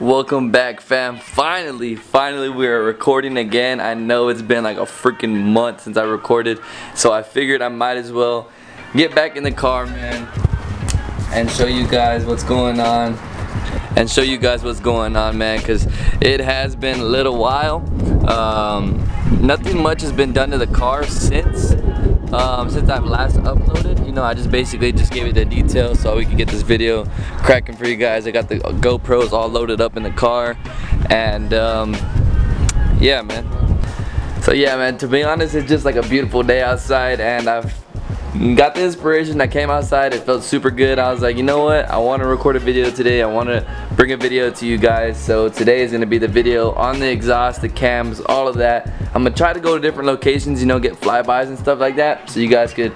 Welcome back, fam. Finally we are recording again. I know it's been like a freaking month since I recorded, so I figured I might as well get back in the car, man, and show you guys what's going on. Man, because it has been a little while. Nothing much has been done to the car since I've last uploaded. You know, I just basically gave it the details so we could get this video cracking for you guys. I got the GoPros all loaded up in the car, and yeah, man. So yeah, man, to be honest, it's just like a beautiful day outside, and I've got the inspiration. I came outside, it felt super good. I was like, you know what, I want to record a video today. I want to bring a video to you guys. So today is going to be the video on the exhaust, the cams, all of that. I'm going to try to go to different locations, you know, get flybys and stuff like that, so you guys could,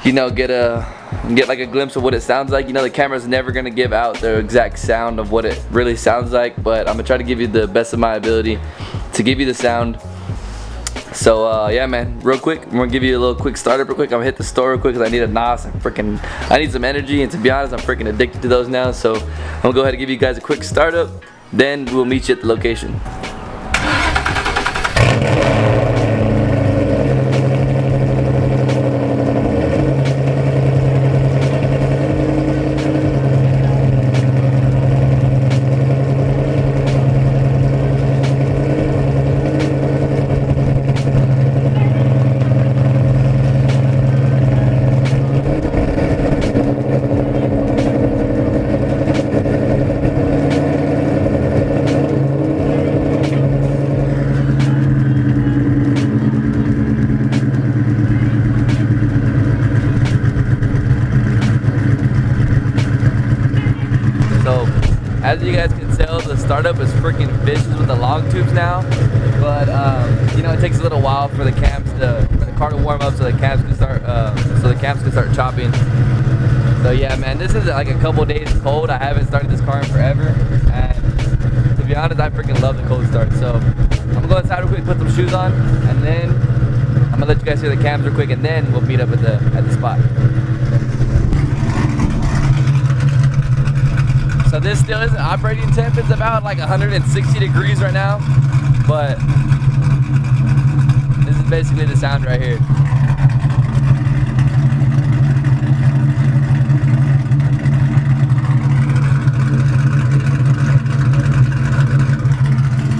you know, get like a glimpse of what it sounds like. You know, the camera's never going to give out the exact sound of what it really sounds like, but I'm going to try to give you the best of my ability to give you the sound. So yeah, man, real quick, I'm gonna give you a little quick startup real quick. I'm gonna hit the store real quick because I need a NOS. I need some energy, and to be honest, I'm freaking addicted to those now. So I'm gonna go ahead and give you guys a quick startup, then we'll meet you at the location. As you guys can tell, the startup is freaking vicious with the long tubes now, but you know, it takes a little while for the car to warm up so the cams can start chopping. So yeah, man, this is like a couple days cold. I haven't started this car in forever, and to be honest, I freaking love the cold start. So I'm gonna go inside real quick, put some shoes on, and then I'm gonna let you guys hear the cams real quick, and then we'll meet up at the spot. So this still isn't operating temp. It's about like 160 degrees right now, but this is basically the sound right here.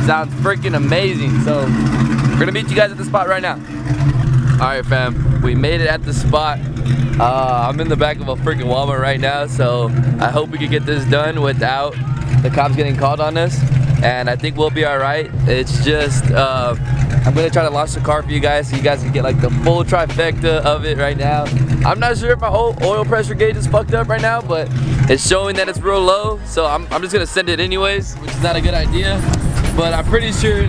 Sounds freaking amazing. So we're gonna meet you guys at the spot right now. All right, fam, we made it at the spot. I'm in the back of a freaking Walmart right now, so I hope we can get this done without the cops getting called on us, and I think we'll be all right. It's just I'm gonna try to launch the car for you guys so you guys can get like the full trifecta of it right now. I'm not sure if my oil pressure gauge is fucked up right now, but it's showing that it's real low, so I'm just gonna send it anyways, which is not a good idea, but I'm pretty sure.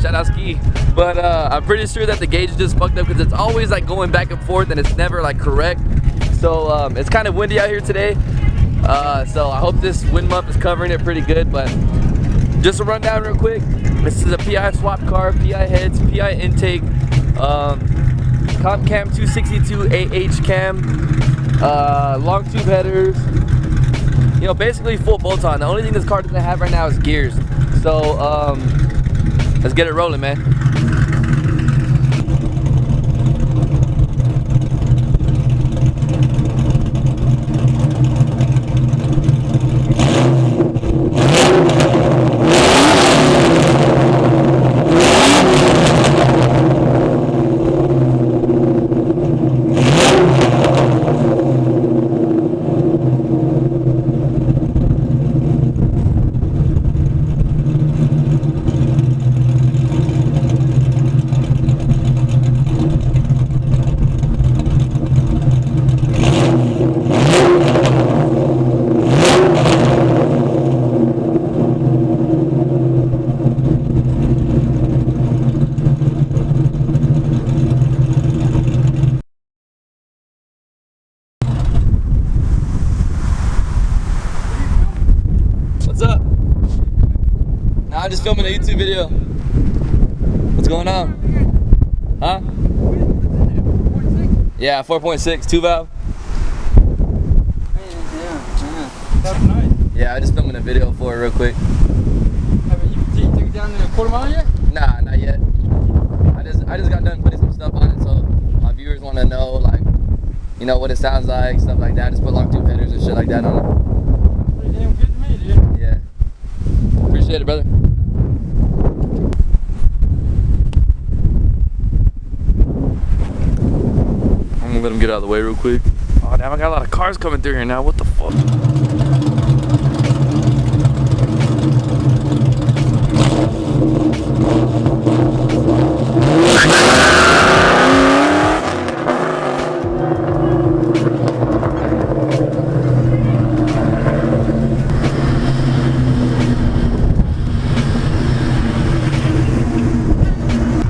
Shout out Ski. But I'm pretty sure that the gauge is just fucked up because it's always like going back and forth and it's never like correct. So it's kind of windy out here today. So I hope this wind muff is covering it pretty good. But just a rundown real quick. This is a PI swap car, PI heads, PI intake, comp cam 262 AH cam, long tube headers. You know, basically full bolt on. The only thing this car doesn't have right now is gears. So let's get it rolling, man. I'm just filming a YouTube video. What's going on? Huh? Yeah, 4.6, 2 valve. Yeah. That's nice. Yeah, I just filming a video for it real quick. Have you took it down to the quarter mile yet? Nah, not yet. I just got done putting some stuff on it, so my viewers want to know, like, you know, what it sounds like, stuff like that. Just put long tube headers and shit like that on it. Pretty damn good to me, dude. Yeah. Appreciate it, brother. I'm gonna let him get out of the way real quick. Oh damn, I got a lot of cars coming through here now. What the fuck?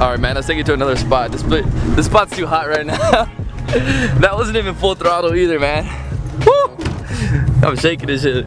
Alright man, let's take it to another spot. This spot's too hot right now. That wasn't even full throttle either, man. Woo! I'm shaking this shit.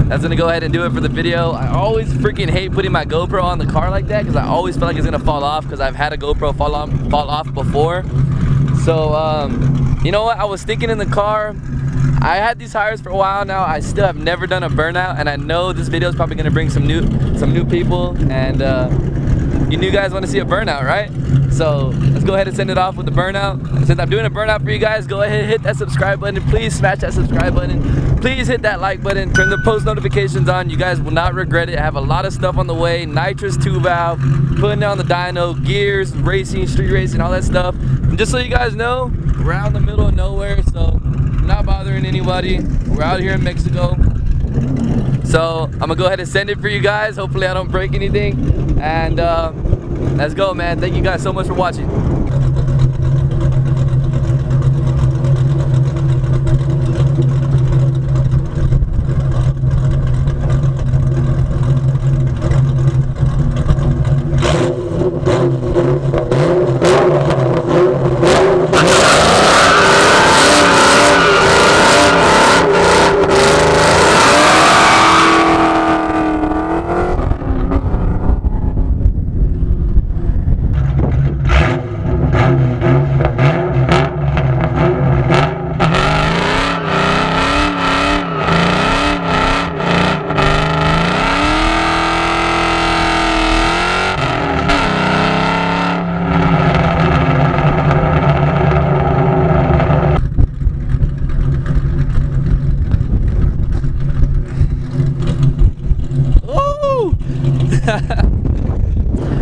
That's gonna go ahead and do it for the video. I always freaking hate putting my GoPro on the car like that because I always feel like it's gonna fall off because I've had a GoPro fall off before. So you know what, I was thinking in the car, I had these tires for a while now. I still have never done a burnout, and I know this video is probably gonna bring some new people, and you new guys want to see a burnout, right? So let's go ahead and send it off with the burnout. Since I'm doing a burnout for you guys, go ahead and hit that subscribe button. Please smash that subscribe button. Please hit that like button. Turn the post notifications on. You guys will not regret it. I have a lot of stuff on the way. Nitrous 2 valve, putting down the dyno, gears, racing, street racing, all that stuff. And just so you guys know, we're out in the middle of nowhere, so we're not bothering anybody. We're out here in Mexico. So I'm gonna go ahead and send it for you guys. Hopefully I don't break anything. And let's go, man. Thank you guys so much for watching.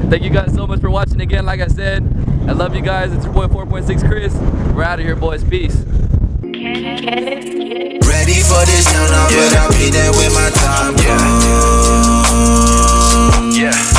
Thank you guys so much for watching again. Like I said, I love you guys. It's your boy 4.6 Chris. We're out of here, boys. Peace. Ready for this, but I'll be there with my time. Yeah.